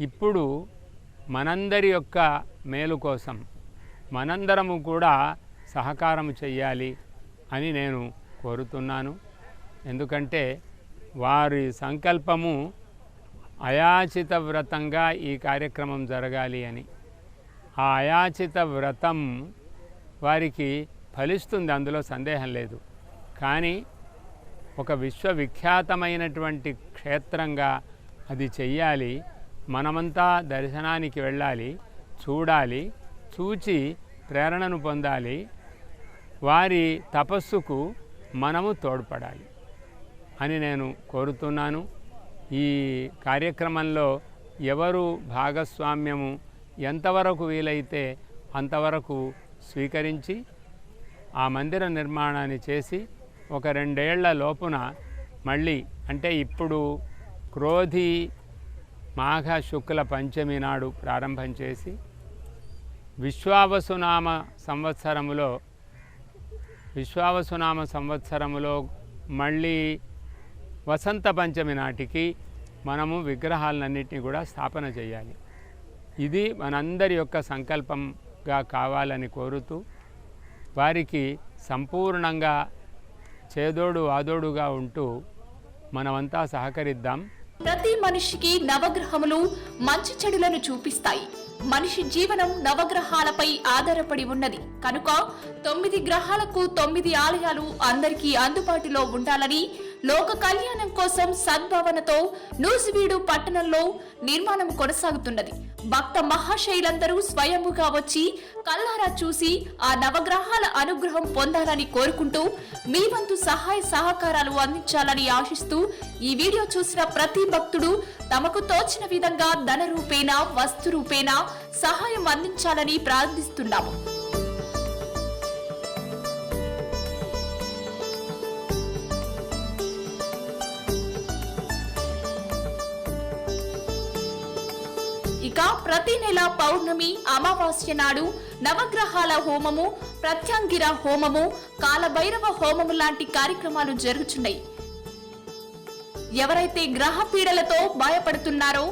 ఇప్పుడు మనందరి యొక్క మేలు కోసం మనందరము కూడా సహకారం చెయ్యాలి అని నేను కోరుతున్నాను. ఎందుకంటే వారి సంకల్పము అయాచిత వ్రతంగా ఈ కార్యక్రమం జరగాలి అని. ఆ అయాచిత వ్రతం వారికి ఫలిస్తుంది, అందులో సందేహం లేదు. కానీ ఒక విశ్వవిఖ్యాతమైనటువంటి క్షేత్రంగా అది చెయ్యాలి. మనమంతా దర్శనానికి వెళ్ళాలి, చూడాలి, చూచి ప్రేరణను పొందాలి. వారి తపస్సుకు మనము తోడ్పడాలి అని నేను కోరుతున్నాను. ఈ కార్యక్రమంలో ఎవరు భాగస్వామ్యము ఎంతవరకు వీలైతే అంతవరకు స్వీకరించి ఆ మందిర నిర్మాణాన్ని చేసి ఒక 2 ఏళ్ల లోపున మళ్ళీ, అంటే ఇప్పుడు క్రోధి మాఘ శుక్ల పంచమి నాడు ప్రారంభం చేసి విశ్వావసునామ సంవత్సరములో మళ్ళీ వసంత పంచమి నాటికి మనము విగ్రహాలన్నింటినీ కూడా స్థాపన చేయాలి. ఇది మనందరి యొక్క సంకల్పంగా కావాలని కోరుతూ వారికి సంపూర్ణంగా చేదోడు ఆదోడుగా ఉంటూ మనమంతా సహకరిద్దాం. ప్రతి మనిషికి నవగ్రహములు మంచి చెడులను చూపిస్తాయి. మనిషి జీవనం నవగ్రహాలపై ఆధారపడి ఉన్నది కనుక 9 గ్రహాలకు 9 ఆలయాలు అందరికీ అందుబాటులో ఉండాలని లోక కళ్యాణం కోసం సద్భావనతో నూజివీడు పట్టణంలో నిర్మాణం కొనసాగుతున్నది. భక్త మహాశైలందరూ స్వయంగా వచ్చి కల్లారా చూసి ఆ నవగ్రహాల అనుగ్రహం పొందాలని కోరుకుంటూ మీ వంతు సహాయ సహకారాలు అందించాలని ఆశిస్తూ ఈ వీడియో చూసిన ప్రతి భక్తుడు తమకు తోచిన విధంగా ధన రూపేణా వస్తు రూపేణా సహాయం అందించాలని ప్రార్థిస్తున్నాము. ఇక ప్రతి నెల పౌర్ణమి అమావాస్య నాడు నవగ్రహాల హోమము, ప్రత్యంగిర హోమము, కాలభైరవ హోమము లాంటి కార్యక్రమాలు జరుగుతున్నాయి. ఎవరైతే గ్రహ పీడలతో భయపడుతున్నారో,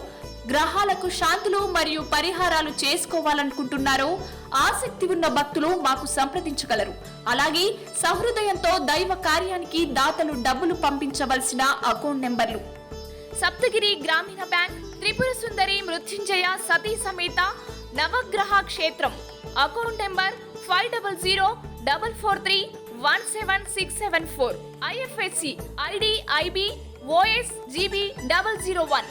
గ్రహాలకు శాంతులు మరియు పరిహారాలు చేసుకోవాలనుకుంటున్నారో ఆసక్తి ఉన్న భక్తులు మాకు సంప్రదించగలరు. అలాగే సహృదయంతో దైవ కార్యానికి దాతలు డబ్బులు పంపించవలసిన అకౌంట్ నెంబర్లు: సప్తగిరి గ్రామీణ బ్యాంక్, త్రిపుర సుందరి మృత్యుంజయ సతీ సమేత నవగ్రహ క్షేత్రం, account number 500443176674, IFSC ID IB OS GB 001.